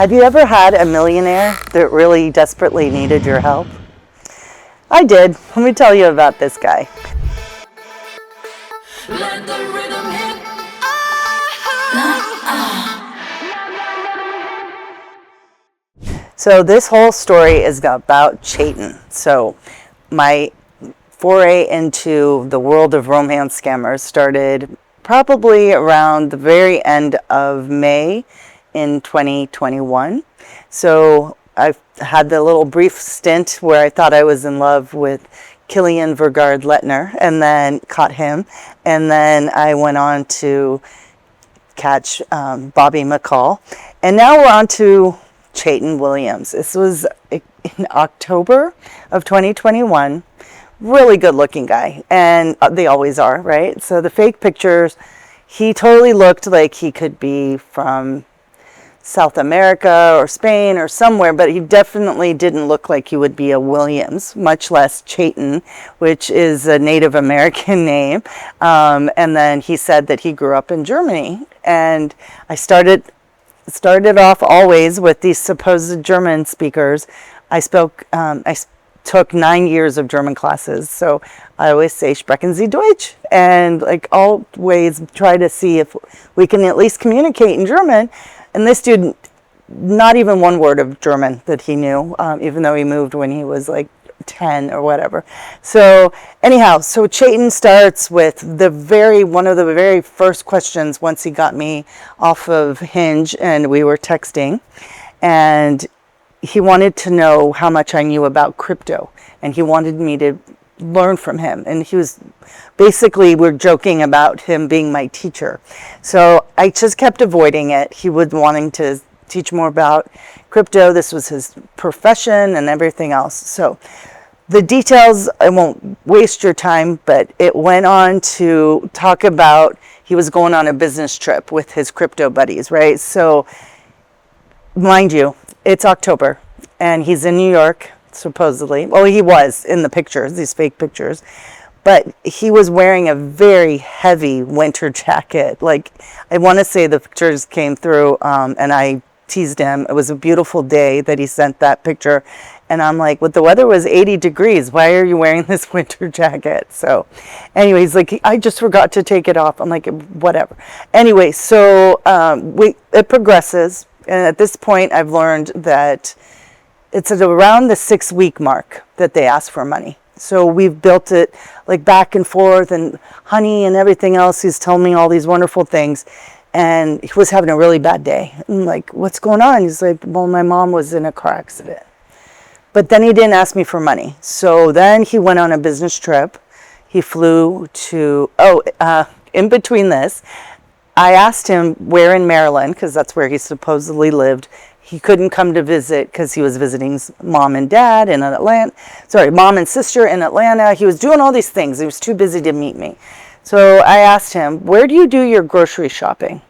Have you ever had a millionaire that really desperately needed your help? I did. Let me tell you about this guy. Let the rhythm hit. So this whole story is about Chayton. So my foray into the world of romance scammers started probably around the very end of May in 2021. So I've had the little brief stint where I thought I was in love with Killian Vergaard Lettner and then caught him. And then I went on to catch Bobby McCall. And now we're on to Chayton Williams. This was in October of 2021. Really good looking guy. And they always are, right? So the fake pictures, he totally looked like he could be from South America or Spain or somewhere, but he definitely didn't look like he would be a Williams, much less Chayton, which is a Native American name. And then he said that he grew up in Germany. And I started off always with these supposed German speakers. I took 9 years of German classes, so I always say sprechen Sie Deutsch, and like always try to see if we can at least communicate in German. And this dude, not even one word of German that he knew, even though he moved when he was like 10 or whatever. So anyhow, so Chayton starts with one of the very first questions once he got me off of Hinge and we were texting, and he wanted to know how much I knew about crypto, and he wanted me to learn from him. And he was basically, we're joking about him being my teacher. So I just kept avoiding it. He was wanting to teach more about crypto. This was his profession and everything else. So the details, I won't waste your time, but it went on to talk about he was going on a business trip with his crypto buddies, right? So mind you, it's October and he's in New York, supposedly. Well, he was in the pictures, these fake pictures, but he was wearing a very heavy winter jacket. Like, I want to say the pictures came through, and I teased him. It was a beautiful day that he sent that picture. And I'm like, well, the weather was 80 degrees. Why are you wearing this winter jacket? So anyway, he's like, I just forgot to take it off. I'm like, whatever. Anyway, so it progresses. And at this point, I've learned that it's at around the 6-week mark that they ask for money. So we've built it like back and forth, and honey and everything else. He's telling me all these wonderful things. And he was having a really bad day. I'm like, what's going on? He's like, well, my mom was in a car accident. But then he didn't ask me for money. So then he went on a business trip. He flew to, in between this, I asked him where in Maryland, because that's where he supposedly lived. He couldn't come to visit because he was visiting mom and dad in Atlanta. Sorry, mom and sister in Atlanta. He was doing all these things. He was too busy to meet me. So I asked him, where do you do your grocery shopping?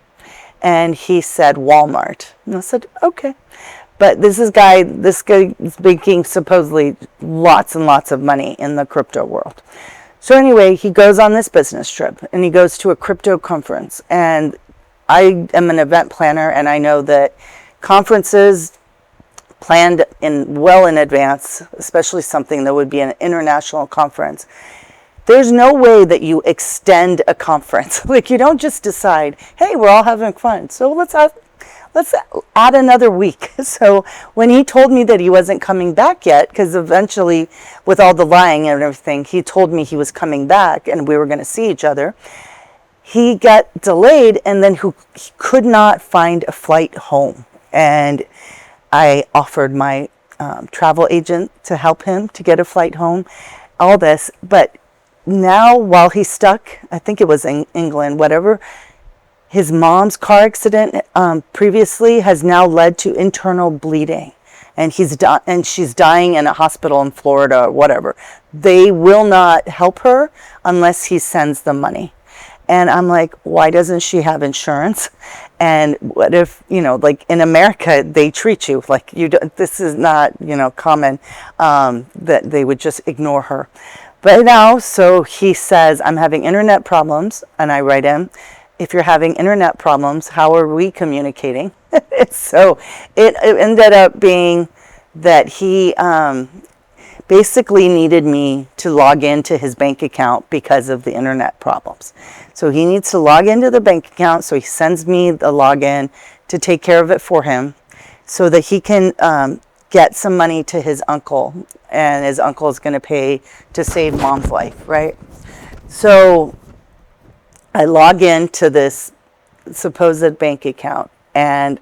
And he said, Walmart. And I said, okay. But this guy is making supposedly lots and lots of money in the crypto world. So anyway, he goes on this business trip and he goes to a crypto conference. And I am an event planner, and I know that conferences planned well in advance, especially something that would be an international conference, there's no way that you extend a conference. Like, you don't just decide, hey, we're all having fun, so let's add another week. So when he told me that he wasn't coming back yet, because eventually with all the lying and everything, he told me he was coming back and we were going to see each other, he got delayed, and then he could not find a flight home. And I offered my travel agent to help him to get a flight home, all this. But now, while he's stuck, I think it was in England, whatever, his mom's car accident previously has now led to internal bleeding. And she's dying in a hospital in Florida or whatever. They will not help her unless he sends them money. And I'm like, why doesn't she have insurance? And what if, like in America, they treat you like you don't, this is not, common, that they would just ignore her. But now, so he says, I'm having internet problems, and I write him, if you're having internet problems, how are we communicating? So it ended up being that he basically needed me to log into his bank account because of the internet problems. So he needs to log into the bank account, so he sends me the login to take care of it for him so that he can get some money to his uncle, and his uncle is going to pay to save mom's life, right? So I log into this supposed bank account, and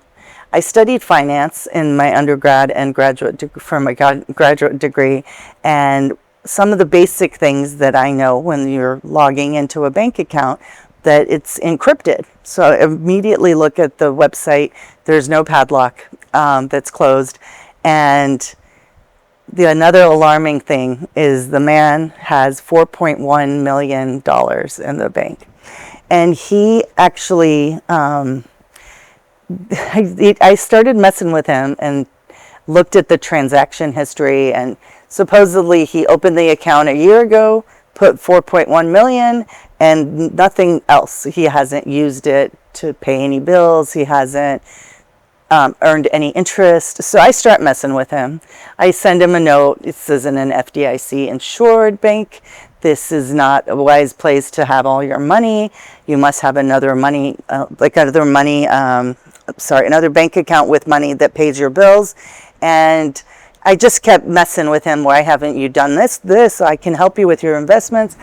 I studied finance in my undergrad and for my graduate degree, and some of the basic things that I know when you're logging into a bank account, that it's encrypted. So I immediately look at the website. There's no padlock that's closed. And another alarming thing is the man has $4.1 million in the bank. And he actually, I started messing with him and looked at the transaction history, and supposedly he opened the account a year ago, put 4.1 million and nothing else. He hasn't used it to pay any bills. He hasn't earned any interest. So I start messing with him. I send him a note. This isn't an FDIC insured bank. This is not a wise place to have all your money. You must have another bank account with money that pays your bills. And I just kept messing with him. Why haven't you done this? I can help you with your investments.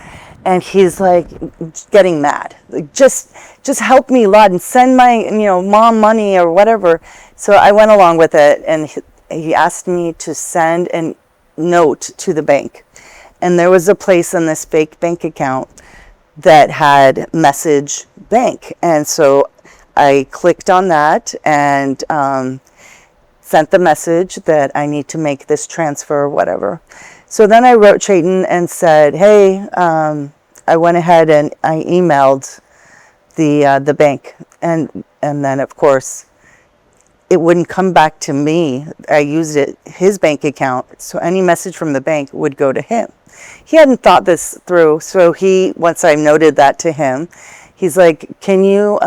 And he's like getting mad. Like, just help me, Lud, and send my mom money or whatever. So I went along with it, and he asked me to send a note to the bank. And there was a place in this fake bank account that had message bank. And so I clicked on that and sent the message that I need to make this transfer or whatever. So then I wrote Chayton and said, hey, I went ahead and I emailed the bank. And then, of course, it wouldn't come back to me. I used his bank account, so any message from the bank would go to him. He hadn't thought this through, so once I noted that to him, he's like, can you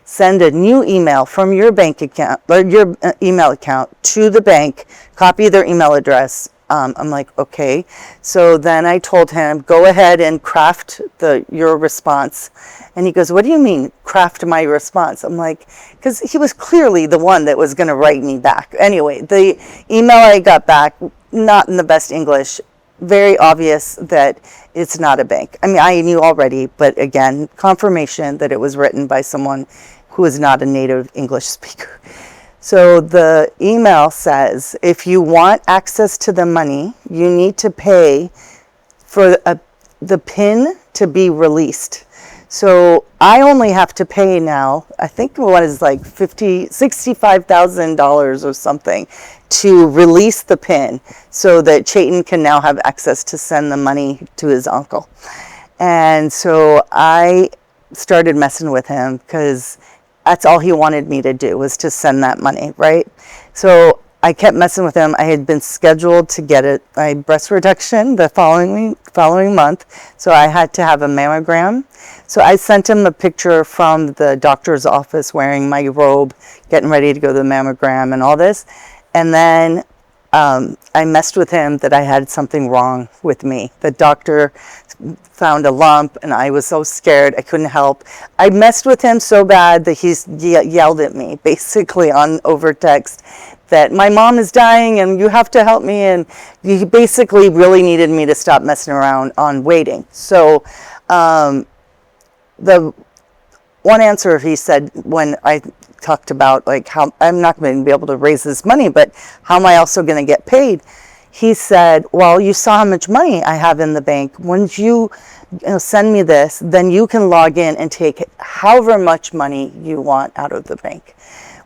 send a new email from your bank account, or your email account, to the bank, copy their email address. I'm like, okay. So then I told him, go ahead and craft your response. And he goes, what do you mean, craft my response? I'm like, because he was clearly the one that was going to write me back. Anyway, the email I got back, not in the best English, very obvious that it's not a bank. I mean, I knew already, but again, confirmation that it was written by someone who is not a native English speaker. So the email says, if you want access to the money, you need to pay for the PIN to be released. So I only have to pay now, I think what is like $65,000 or something to release the PIN so that Chayton can now have access to send the money to his uncle. And so I started messing with him because that's all he wanted me to do, was to send that money, right? So I kept messing with him. I had been scheduled to get my breast reduction the following month, so I had to have a mammogram. So I sent him a picture from the doctor's office wearing my robe, getting ready to go to the mammogram and all this. And then I messed with him that I had something wrong with me. The doctor found a lump, and I was so scared I couldn't help. I messed with him so bad that he yelled at me, basically over text, that my mom is dying and you have to help me. And he basically really needed me to stop messing around on waiting. So the one answer he said when I talked about like how I'm not going to be able to raise this money, but how am I also going to get paid? He said, well, you saw how much money I have in the bank. Once you send me this, then you can log in and take however much money you want out of the bank.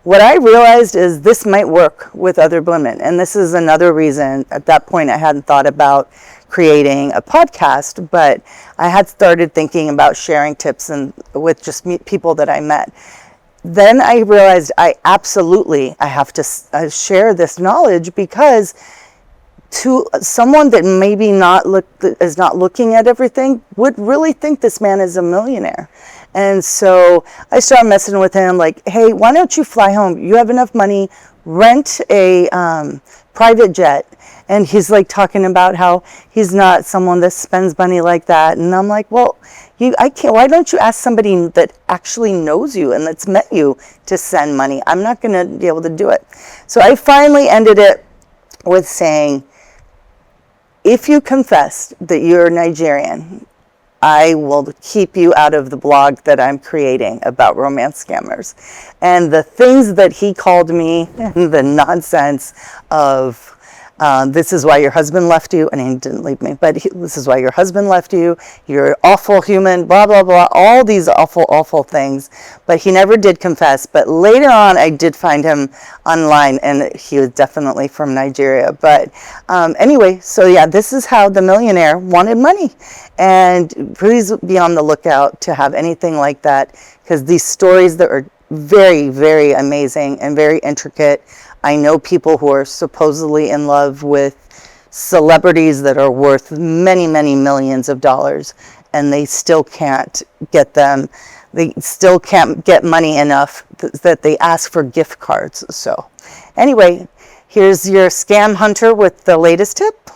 What I realized is this might work with other women. And this is another reason at that point I hadn't thought about creating a podcast, but I had started thinking about sharing tips with just people that I met. Then I realized I have to share this knowledge, because to someone that maybe is not looking at everything would really think this man is a millionaire. And so I started messing with him like, hey, why don't you fly home? You have enough money, rent a private jet. And he's like talking about how he's not someone that spends money like that. And I'm like, well, I can't. Why don't you ask somebody that actually knows you and that's met you to send money? I'm not going to be able to do it. So I finally ended it with saying, if you confess that you're Nigerian, I will keep you out of the blog that I'm creating about romance scammers. And the things that he called me, and the nonsense of, this is why your husband left you, and he didn't leave me, but this is why your husband left you, you're an awful human, blah, blah, blah, all these awful, awful things. But he never did confess. But later on, I did find him online, and he was definitely from Nigeria. But anyway, so yeah, this is how the millionaire wanted money. And please be on the lookout to have anything like that, because these stories that are very, very amazing and very intricate. I know people who are supposedly in love with celebrities that are worth many, many millions of dollars, and they still can't get them. They still can't get money enough that they ask for gift cards. So anyway, here's your scam hunter with the latest tip.